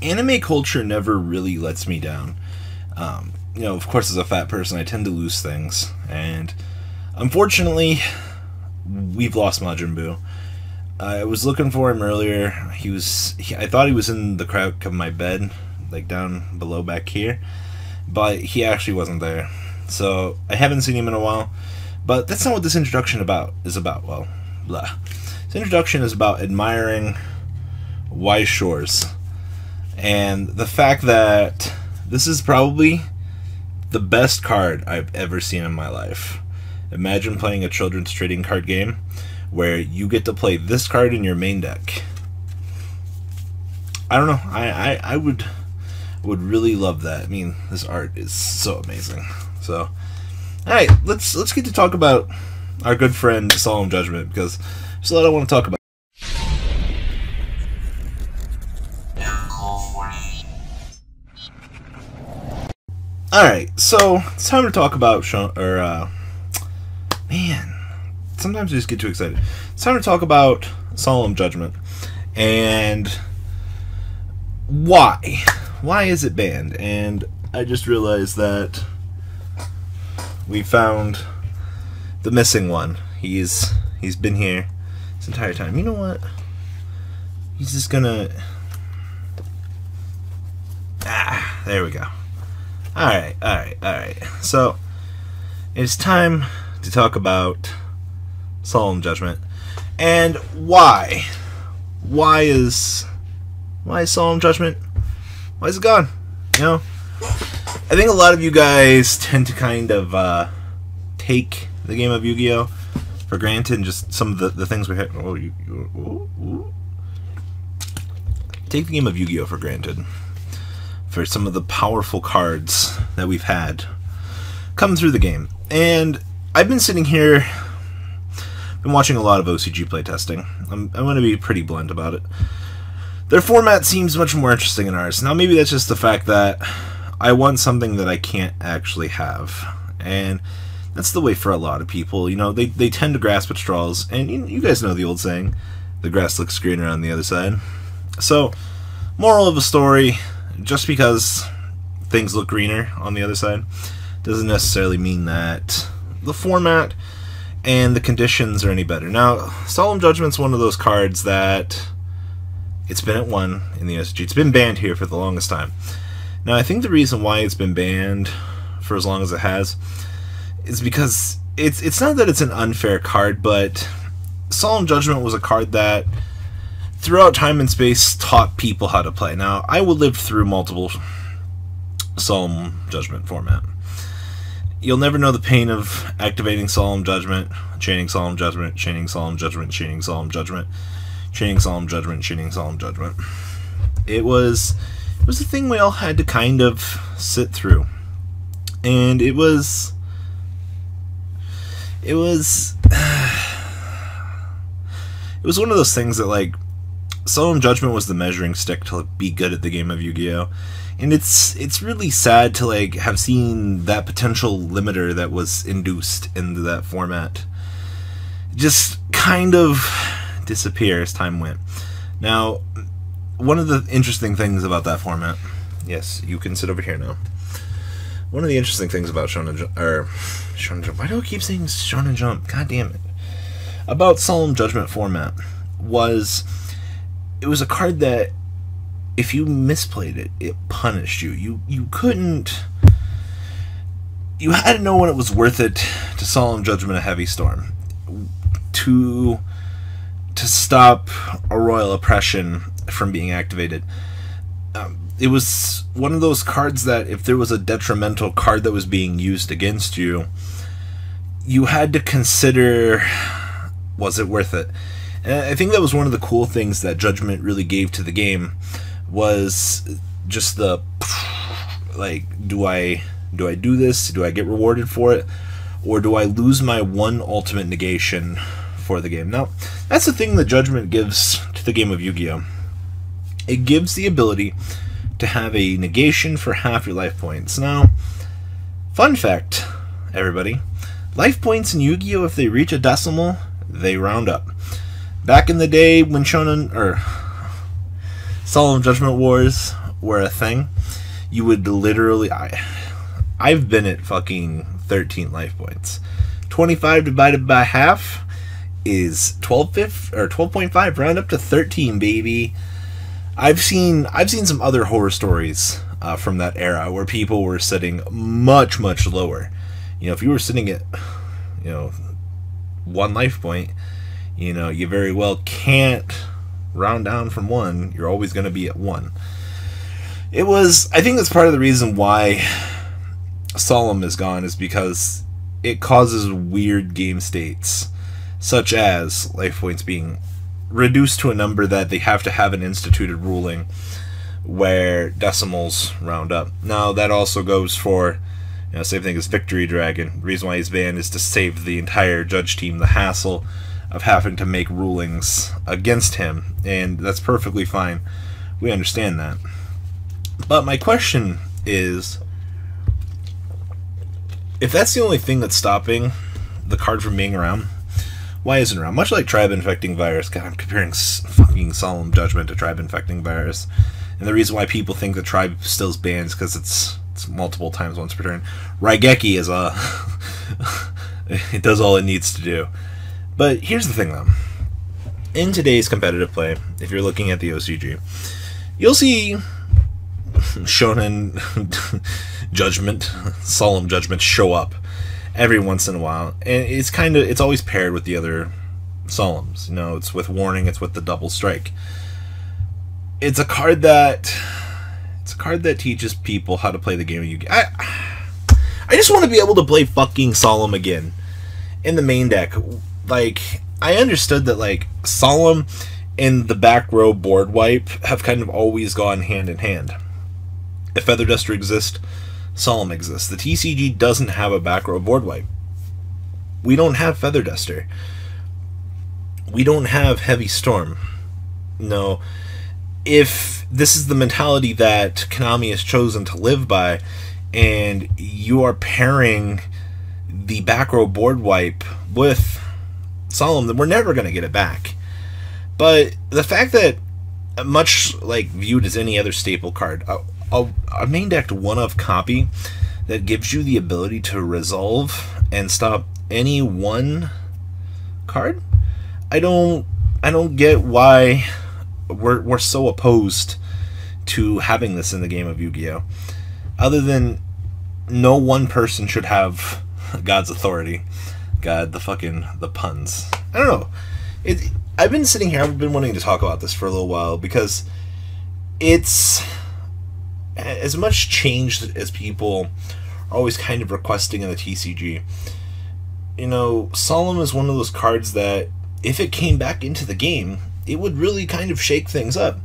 anime culture never really lets me down. You know, of course, as a fat person, I tend to lose things, and unfortunately, we've lost Majin Buu. I was looking for him earlier. I thought he was in the crack of my bed, like down below back here, but he actually wasn't there. So I haven't seen him in a while. But that's not what this introduction is about. Well, blah. This introduction is about admiring Wise Shores, and the fact that this is probably the best card I've ever seen in my life. Imagine playing a children's trading card game where you get to play this card in your main deck. I don't know. I would really love that. I mean, this art is so amazing. So, alright, let's get to talk about our good friend Solemn Judgment, because there's a lot I want to talk about. Alright, so it's time to talk about man, sometimes I just get too excited. It's time to talk about Solemn Judgment and why. Why is it banned? And I just realized that we found the missing one. He's been here this entire time. You know what? He's just gonna... there we go. Alright. So, it's time to talk about Solemn Judgment. And why? Why is Solemn Judgment? Why is it gone? You know? I think a lot of you guys tend to kind of take the game of Yu-Gi-Oh! For granted, and just some of the things we have. Take the game of Yu-Gi-Oh! For granted. For some of the powerful cards that we've had come through the game. And I've been sitting here, been watching a lot of OCG playtesting. I'm going to be pretty blunt about it. Their format seems much more interesting than ours. Now, maybe that's just the fact that I want something that I can't actually have. And that's the way for a lot of people. You know, they tend to grasp at straws. And you guys know the old saying, the grass looks greener on the other side. So, moral of the story, just because things look greener on the other side doesn't necessarily mean that the format and the conditions are any better. Now, Solemn Judgment's one of those cards that it's been at 1 in the OCG. It's been banned here for the longest time. Now, I think the reason why it's been banned for as long as it has is because it's not that it's an unfair card, but Solemn Judgment was a card that throughout time and space taught people how to play. Now, I would live through multiple Solemn Judgment format. You'll never know the pain of activating Solemn Judgment, chaining Solemn Judgment, chaining Solemn Judgment, chaining Solemn Judgment, chaining Solemn Judgment, chaining Solemn Judgment. It was a thing we all had to kind of sit through. And it was one of those things that, like, Solemn Judgment was the measuring stick to be good at the game of Yu-Gi-Oh! And it's really sad to, like, have seen that potential limiter that was induced into that format just kind of disappear as time went. Now, one of the interesting things about that format, yes, you can sit over here now. One of the interesting things about Shonen Jump, why do I keep saying Shonen Jump? God damn it. About Solemn Judgment format was, it was a card that if you misplayed it, it punished you. You couldn't... You had to know when it was worth it to Solemn Judgment a Heavy Storm. To stop a Royal Oppression from being activated. It was one of those cards that if there was a detrimental card that was being used against you, you had to consider, was it worth it? And I think that was one of the cool things that Judgment really gave to the game, was just the, like, do I do this? Do I get rewarded for it? Or do I lose my one ultimate negation for the game? Now, that's the thing that Judgment gives to the game of Yu-Gi-Oh! It gives the ability to have a negation for half your life points. Now, fun fact, everybody, life points in Yu-Gi-Oh! If they reach a decimal, they round up. Back in the day when Solemn Judgment Wars were a thing, you would literally... I've been at fucking 13 life points. 25 divided by half is 12.5. Round up to 13, baby. I've seen some other horror stories from that era where people were sitting much, much lower. You know, if you were sitting at, you know, 1 life point, you know, you very well can't round down from 1. You're always going to be at 1. I think that's part of the reason why Solemn is gone, is because it causes weird game states, such as life points being reduced to a number that they have to have an instituted ruling where decimals round up. Now that also goes for, you know, same thing as Victory Dragon. The reason why he's banned is to save the entire judge team the hassle of having to make rulings against him, and that's perfectly fine. We understand that. But my question is, if that's the only thing that's stopping the card from being around, why isn't it around? Much like Tribe Infecting Virus. God, I'm comparing fucking Solemn Judgment to Tribe Infecting Virus. And the reason why people think that Tribe still is banned is because it's multiple times once per turn. Raigeki is it does all it needs to do. But here's the thing, though. In today's competitive play, if you're looking at the OCG, you'll see Shonen Judgment, Solemn Judgment show up every once in a while, and it's always paired with the other Solemns. You know, it's with Warning, it's with the Double Strike. It's a card that teaches people how to play the game of Yu-Gi-Oh! I just want to be able to play fucking Solemn again in the main deck. Like, I understood that, like, Solemn and the back row board wipe have kind of always gone hand in hand. If Feather Duster exists, Solemn exists. The TCG doesn't have a back row board wipe. We don't have Feather Duster. We don't have Heavy Storm. No. If this is the mentality that Konami has chosen to live by, and you are pairing the back row board wipe with Solemn, then we're never going to get it back. But the fact that, much like viewed as any other staple card, a main decked one-of copy that gives you the ability to resolve and stop any one card, I don't get why we're so opposed to having this in the game of Yu-Gi-Oh! Other than no one person should have God's authority. God, the puns. I don't know. I've been sitting here, I've been wanting to talk about this for a little while, because it's as much change as people are always kind of requesting in the TCG. You know, Solemn is one of those cards that, if it came back into the game, it would really kind of shake things up.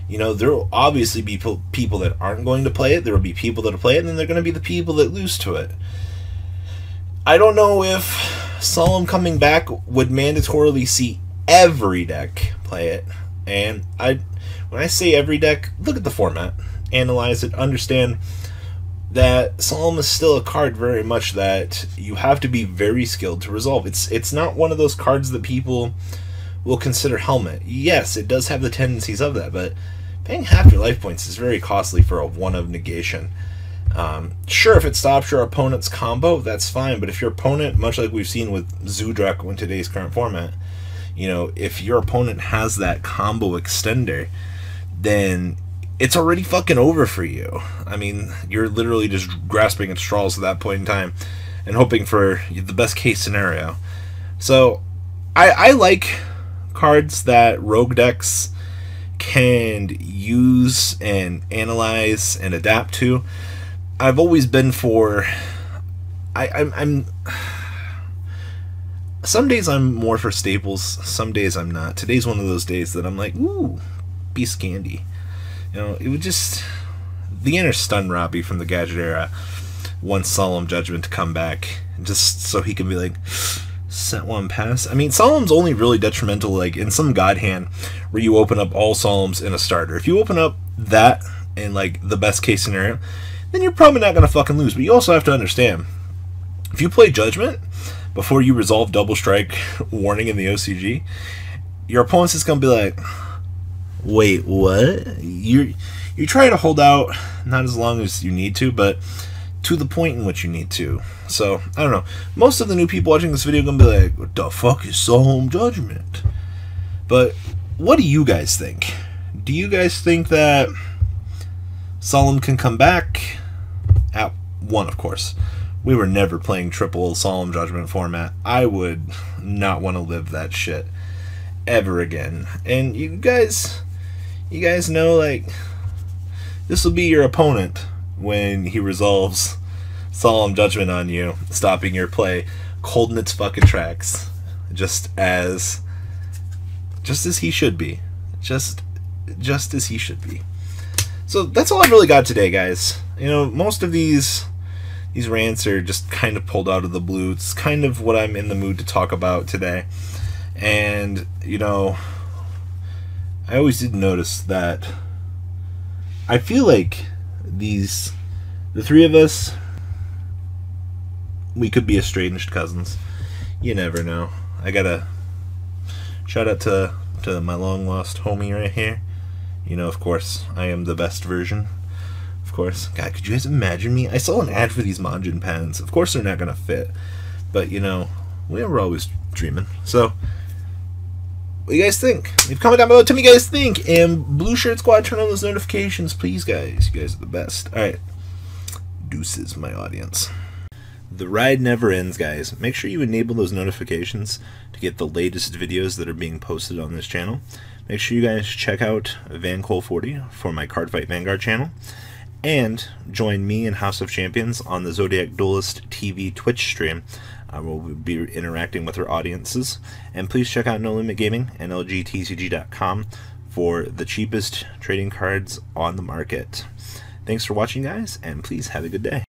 You know, there will obviously be people that aren't going to play it, there will be people that will play it, and then there are going to be the people that lose to it. I don't know if Solemn coming back would mandatorily see every deck play it. And when I say every deck, look at the format, analyze it, understand that Solemn is still a card very much that you have to be very skilled to resolve. It's not one of those cards that people will consider Helmet. Yes, it does have the tendencies of that, but paying half your life points is very costly for a one-of negation. Sure, if it stops your opponent's combo, that's fine, but if your opponent, much like we've seen with Zudrak in today's current format, you know, if your opponent has that combo extender, then it's already fucking over for you. I mean, you're literally just grasping at straws at that point in time and hoping for the best case scenario. So, I like cards that rogue decks can use and analyze and adapt to. I've always been for... I'm some days I'm more for staples, some days I'm not. Today's one of those days that I'm like, ooh, Beast Candy. You know, it would just... The inner stun Robbie from the Gadget era wants Solemn Judgment to come back, just so he can be like, set one pass. I mean, Solemn's only really detrimental, like, in some God hand, where you open up all Solemns in a starter. If you open up that in, like, the best case scenario, then you're probably not going to fucking lose. But you also have to understand, if you play Judgment before you resolve Double Strike Warning in the OCG, your opponent's just going to be like, Wait, what? You're trying to hold out not as long as you need to, but to the point in which you need to. So, I don't know. Most of the new people watching this video are going to be like, what the fuck is Solemn Judgment? But what do you guys think? Do you guys think that Solemn can come back? At one, of course. We were never playing triple Solemn Judgment format. I would not want to live that shit ever again. And you guys know, like, this will be your opponent when he resolves Solemn Judgment on you, stopping your play cold in its fucking tracks, just as he should be, just as he should be. So that's all I've really got today, guys. You know, most of these rants are just kind of pulled out of the blue. It's kind of what I'm in the mood to talk about today. And, you know, I always did notice that I feel like the three of us, we could be estranged cousins. You never know. I gotta shout out to my long lost homie right here. You know, of course, I am the best version. Of course. God, could you guys imagine me? I saw an ad for these Manjin pens. Of course they're not gonna fit. But, you know, we were always dreaming. So, what do you guys think? Leave a comment down below. Tell me what you guys think. And Blue Shirt Squad, turn on those notifications, please, guys. You guys are the best. Alright. Deuces, my audience. The ride never ends, guys. Make sure you enable those notifications to get the latest videos that are being posted on this channel. Make sure you guys check out VanCole40 for my Cardfight Vanguard channel. And join me and House of Champions on the Zodiac Duelist TV Twitch stream. We'll be interacting with our audiences. And please check out No Limit Gaming and LGTCG.com for the cheapest trading cards on the market. Thanks for watching, guys, and please have a good day.